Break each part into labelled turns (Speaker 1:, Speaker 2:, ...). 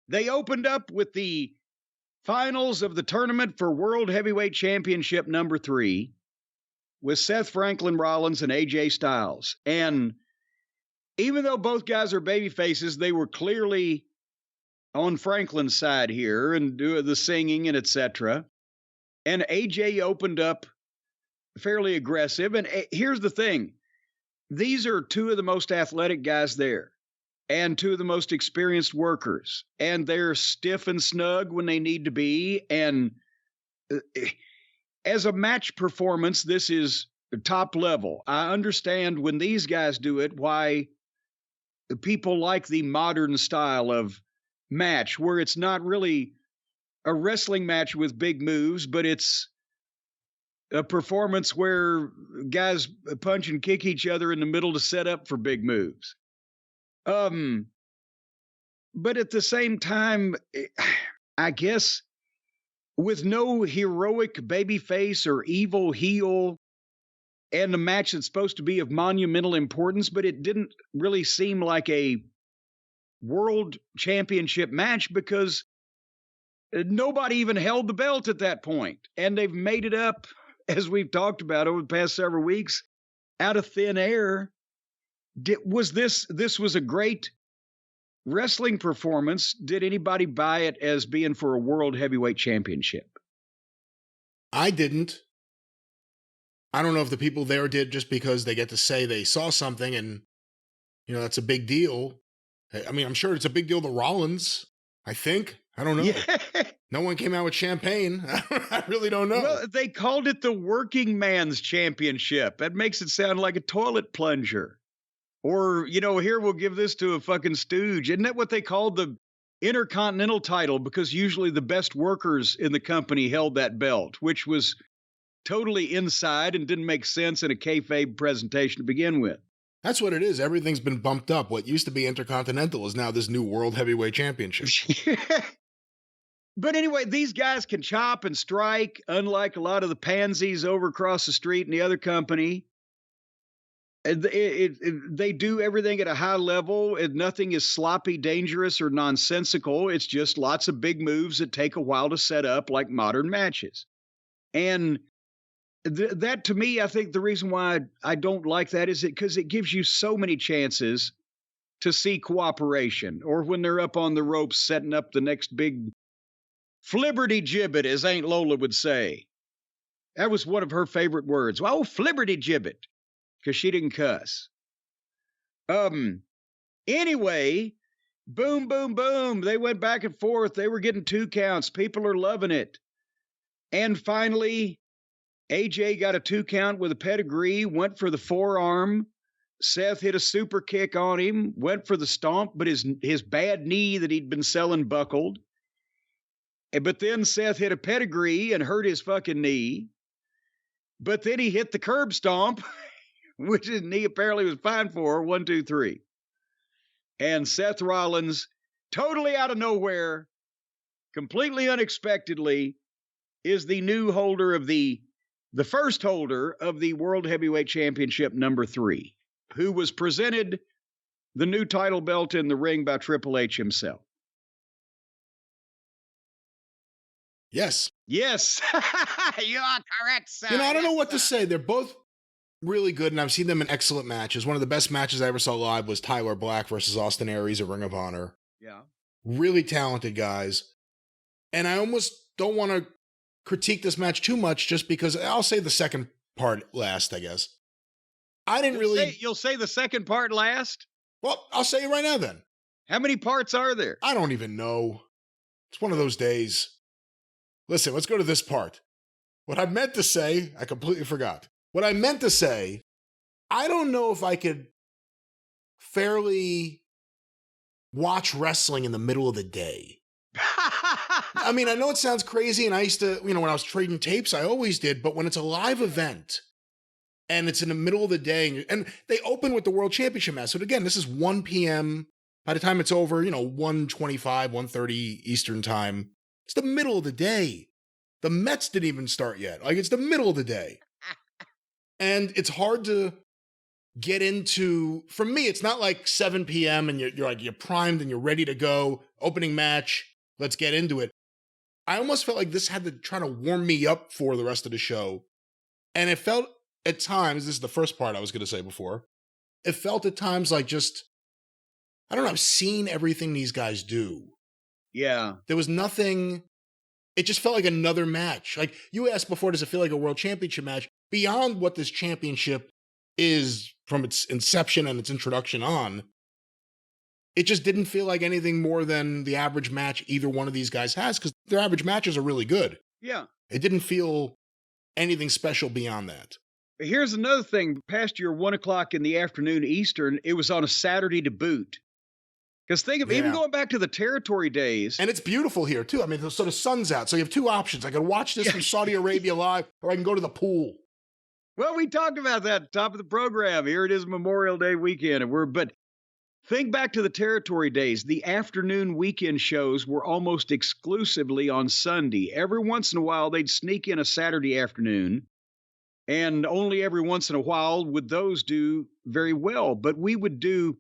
Speaker 1: They opened up with the finals of the tournament for World Heavyweight Championship number 3 with Seth Franklin Rollins and AJ Styles. And even though both guys are baby faces, they were clearly on Franklin's side here and do the singing and etc. And AJ opened up fairly aggressive. And here's the thing. These are two of the most athletic guys there and two of the most experienced workers. And they're stiff and snug when they need to be. And as a match performance, this is top level. I understand when these guys do it, why people like the modern style of match where it's not really a wrestling match with big moves, but it's a performance where guys punch and kick each other in the middle to set up for big moves. But at the same time, I guess with no heroic babyface or evil heel and a match that's supposed to be of monumental importance, but it didn't really seem like a world championship match because nobody even held the belt at that point. And they've made it up, as we've talked about over the past several weeks, out of thin air. This was a great wrestling performance. Did anybody buy it as being for a world heavyweight championship?
Speaker 2: I didn't. I don't know if the people there did, just because they get to say they saw something and, you know, that's a big deal. I mean, I'm sure it's a big deal to Rollins, I think. I don't know. Yeah. No one came out with champagne. I really don't know.
Speaker 1: Well, they called it the working man's championship. That makes it sound like a toilet plunger. Or, you know, here we'll give this to a fucking stooge. Isn't that what they called the Intercontinental title? Because usually the best workers in the company held that belt, which was totally inside and didn't make sense in a kayfabe presentation to begin with.
Speaker 2: That's what it is. Everything's been bumped up. What used to be Intercontinental is now this new World Heavyweight Championship.
Speaker 1: But anyway, these guys can chop and strike, unlike a lot of the pansies over across the street in the other company. They do everything at a high level, and nothing is sloppy, dangerous, or nonsensical. It's just lots of big moves that take a while to set up, like modern matches. And that, to me, I think the reason why I don't like that is because it gives you so many chances to see cooperation, or when they're up on the ropes setting up the next big flibberty gibbet, as Aunt Lola would say. That was one of her favorite words. Oh, flibberty gibbet, because she didn't cuss. Anyway, boom, boom, boom. They went back and forth. They were getting 2 counts. People are loving it. And finally, AJ got a 2 count with a pedigree, went for the forearm. Seth hit a super kick on him, went for the stomp, but his bad knee that he'd been selling buckled. But then Seth hit a pedigree and hurt his fucking knee. But then he hit the curb stomp, which his knee apparently was fine for. 1, 2, 3. And Seth Rollins, totally out of nowhere, completely unexpectedly, is the new holder of the first holder of the World Heavyweight Championship number 3, who was presented the new title belt in the ring by Triple H himself.
Speaker 2: Yes.
Speaker 1: Yes. You are correct, sir.
Speaker 2: You know, I don't know what to say. They're both really good, and I've seen them in excellent matches. One of the best matches I ever saw live was Tyler Black versus Austin Aries at Ring of Honor.
Speaker 1: Yeah.
Speaker 2: Really talented guys. And I almost don't want to critique this match too much, just because I'll say the second part last, I guess.
Speaker 1: You'll say the second part last?
Speaker 2: Well, I'll say it right now then.
Speaker 1: How many parts are there?
Speaker 2: I don't even know. It's one of those days. Listen, let's go to this part. What I meant to say, I completely forgot. What I meant to say, I don't know if I could fairly watch wrestling in the middle of the day. I mean, I know it sounds crazy, and I used to, you know, when I was trading tapes, I always did, but when it's a live event, and it's in the middle of the day, and they open with the World Championship match, so again, this is 1 p.m., by the time it's over, you know, 1:25, 1:30 Eastern time, it's the middle of the day. The Mets didn't even start yet. Like, it's the middle of the day. And it's hard to get into, for me, it's not like 7 p.m. and you're primed and you're ready to go. opening match, let's get into it. I almost felt like this had to try to warm me up for the rest of the show. And it felt at times, this is the first part I was going to say before, it felt at times like just, I don't know, I've seen everything these guys do.
Speaker 1: Yeah.
Speaker 2: There was nothing, it just felt like another match. Like you asked before, does it feel like a world championship match? Beyond what this championship is from its inception and its introduction on, it just didn't feel like anything more than the average match either one of these guys has, because their average matches are really good.
Speaker 1: Yeah.
Speaker 2: It didn't feel anything special beyond that.
Speaker 1: Here's another thing. Past your 1 o'clock in the afternoon Eastern, it was on a Saturday to boot. Because think of even going back to the territory days.
Speaker 2: And it's beautiful here, too. I mean, so the sun's out. So you have two options. I can watch this from Saudi Arabia live, or I can go to the pool.
Speaker 1: Well, we talked about that at the top of the program. Here it is Memorial Day weekend. But think back to the territory days. The afternoon weekend shows were almost exclusively on Sunday. Every once in a while, they'd sneak in a Saturday afternoon. And only every once in a while would those do very well. But we would do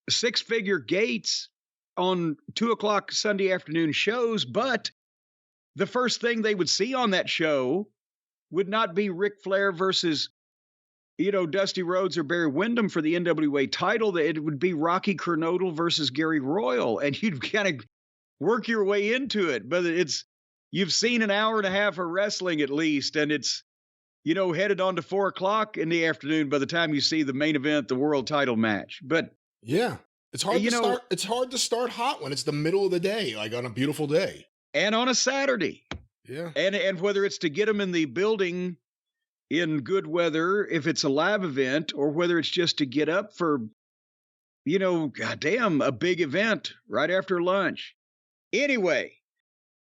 Speaker 1: six-figure gates on 2 o'clock Sunday afternoon shows. But the first thing they would see on that show would not be Ric Flair versus, Dusty Rhodes or Barry Windham for the NWA title. It would be Rocky Kernodle versus Gary Royal. And you'd kind of work your way into it. But you've seen an hour and a half of wrestling at least. And it's, headed on to 4 o'clock in the afternoon by the time you see the main event, the world title match. But
Speaker 2: yeah, it's hard to start. It's hard to start hot when it's the middle of the day, like on a beautiful day.
Speaker 1: And on a Saturday.
Speaker 2: Yeah.
Speaker 1: And whether it's to get them in the building in good weather, if it's a live event, or whether it's just to get up for, goddamn, a big event right after lunch. Anyway,